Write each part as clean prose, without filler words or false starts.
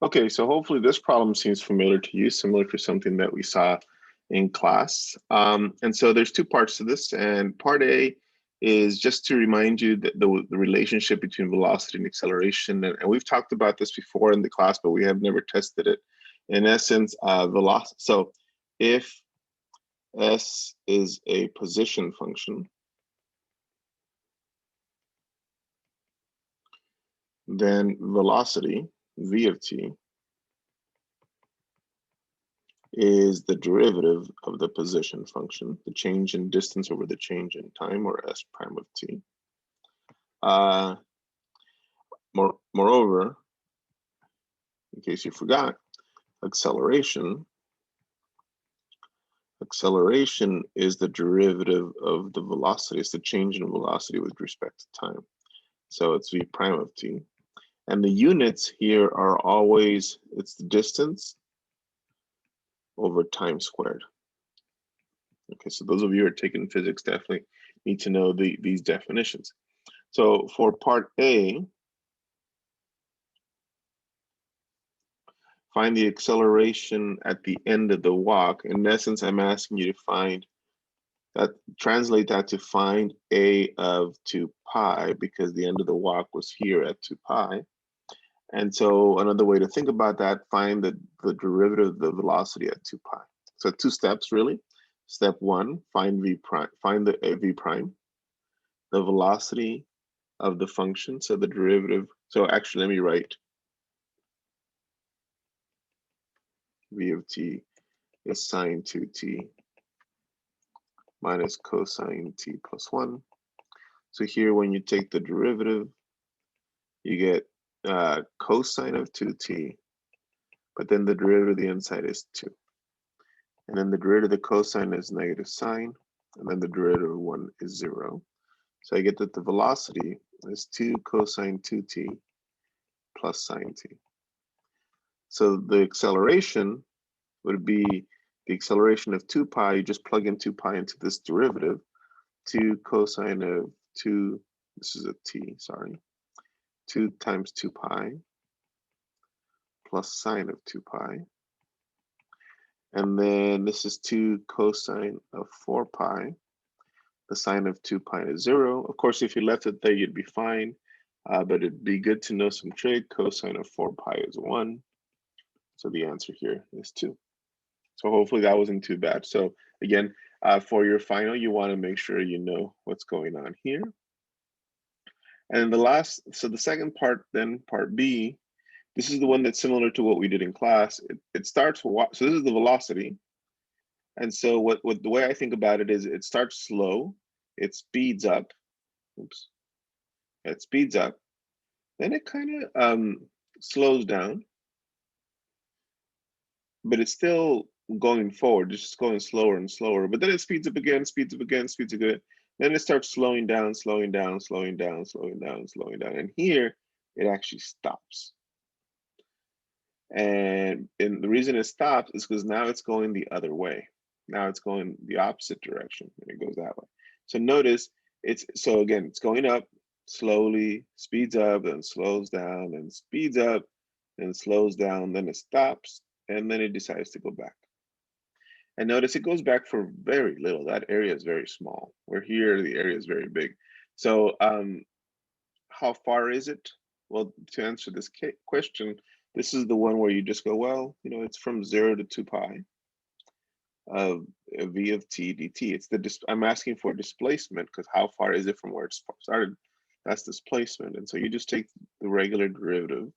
Okay, so hopefully this problem seems familiar to you, similar to something that we saw in class. And so there's two parts to this, and part A is just to remind you that the relationship between velocity and acceleration, and we've talked about this before in the class, but we have never tested it. In essence, velocity. So if S is a position function, then velocity, v of t, is the derivative of the position function, the change in distance over the change in time, or S prime of t. Moreover, in case you forgot, acceleration is the derivative of the velocity. It's the change in velocity with respect to time. So it's v prime of t. And the units here are always, it's the distance over time squared. Okay, so those of you who are taking physics definitely need to know these definitions. So for part A, find the acceleration at the end of the walk. In essence, I'm asking you to find that, translate that to find A of 2 pi, because the end of the walk was here at 2 pi. And so another way to think about that, find the derivative of the velocity at 2 pi. So two steps really. Step one, find v prime, find the v prime, the velocity of the function, so the derivative. So actually, let me write v of t is sine 2t minus cosine t plus 1. So here, when you take the derivative, you get cosine of 2t, but then the derivative of the inside is 2. And then the derivative of the cosine is negative sine, and then the derivative of 1 is 0. So I get that the velocity is 2 cosine 2t plus sine t. So the acceleration would be the acceleration of 2 pi. You just plug in 2 pi into this derivative. 2 cosine of 2, this is a t, sorry. 2 times 2 pi plus sine of 2 pi. And then this is 2 cosine of 4 pi. The sine of 2 pi is 0. Of course, if you left it there, you'd be fine. But it'd be good to know some trig. Cosine of 4 pi is 1. So the answer here is 2. So hopefully that wasn't too bad. So again, for your final, you want to make sure you know what's going on here. And so the second part, then part B, this is the one that's similar to what we did in class. It starts, so this is the velocity. And so what the way I think about it is it starts slow, it speeds up, oops, it speeds up, then it kind of slows down, but it's still going forward, it's just going slower and slower, but then it speeds up again, speeds up again, speeds up again. Then it starts slowing down, slowing down, slowing down, slowing down, slowing down. And here it actually stops. And the reason it stops is because now it's going the other way. Now it's going the opposite direction and it goes that way. So notice so again, it's going up slowly, speeds up, then slows down, and speeds up, then slows down, then it stops, and then it decides to go back. And notice it goes back for very little. That area is very small. Where here, the area is very big. So how far is it? Well, to answer this question, this is the one where you just go, well, it's from 0 to 2 pi of v of t dt. It's I'm asking for displacement, because how far is it from where it started? That's displacement. And so you just take the regular derivative.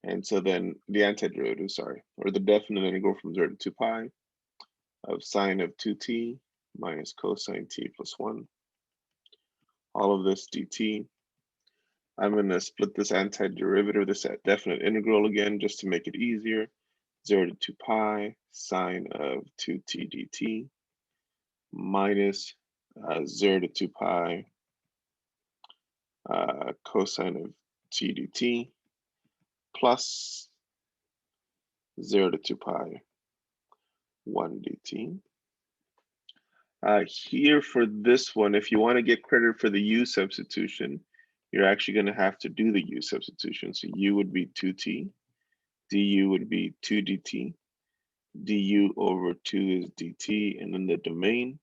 And so then the antiderivative, sorry, or the definite integral from 0 to 2 pi of sine of 2t minus cosine t plus 1. All of this dt. I'm going to split this antiderivative, this definite integral again, just to make it easier. 0 to 2 pi sine of 2t dt minus 0 to 2 pi cosine of t dt plus 0 to 2 pi 1 dt. Here for this one, if you want to get credit for the u substitution, you're actually going to have to do the u substitution. So u would be 2t du would be 2 dt. Du over 2 is dt, and then the domain,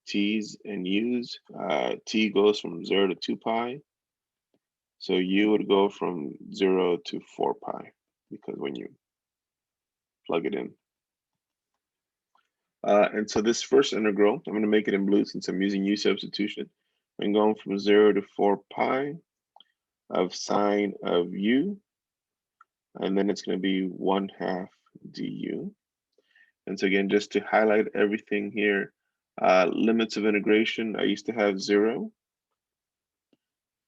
t's and u's, t goes from 0 to 2 pi. So u would go from 0 to 4 pi, because when you plug it in. And so this first integral, I'm going to make it in blue since I'm using u substitution. I'm going from 0 to 4 pi of sine of u, and then it's going to be 1/2 du. And so again, just to highlight everything here, limits of integration, I used to have 0.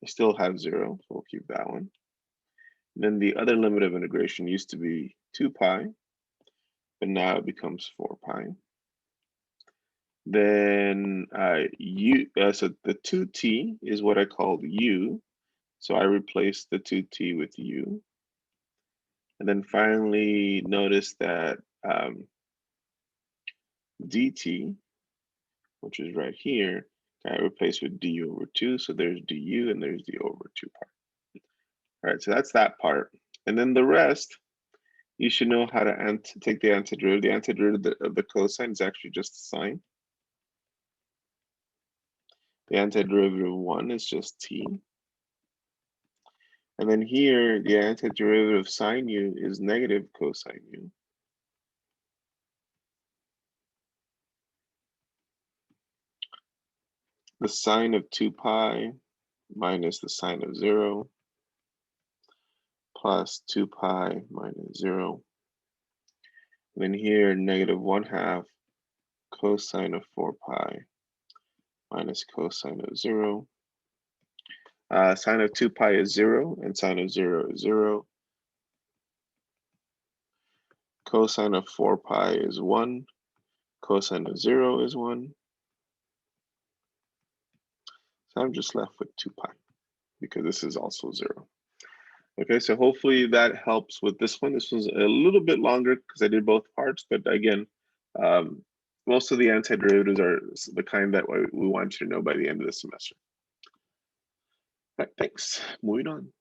I still have 0, so we'll keep that one. And then the other limit of integration used to be 2 pi, but now it becomes 4 pi. Then so the 2t is what I called u. So I replaced the 2t with u. And then finally, notice that dt, which is right here, I replaced with du over 2. So there's du and there's the over 2 part. All right, so that's that part. And then the rest, you should know how to take the antiderivative. The antiderivative of the cosine is actually just the sine. The antiderivative of 1 is just t. And then here, the antiderivative of sine u is negative cosine u. The sine of 2 pi minus the sine of 0 plus 2 pi minus 0. And then here, negative 1/2 cosine of 4 pi minus cosine of 0. Sine of 2 pi is 0, and sine of 0 is 0. Cosine of 4 pi is 1. Cosine of 0 is 1. So I'm just left with 2 pi, because this is also 0. Okay, so hopefully that helps with this one. This was a little bit longer because I did both parts, but again, most of the antiderivatives are the kind that we want you to know by the end of the semester. All right, thanks. Moving on.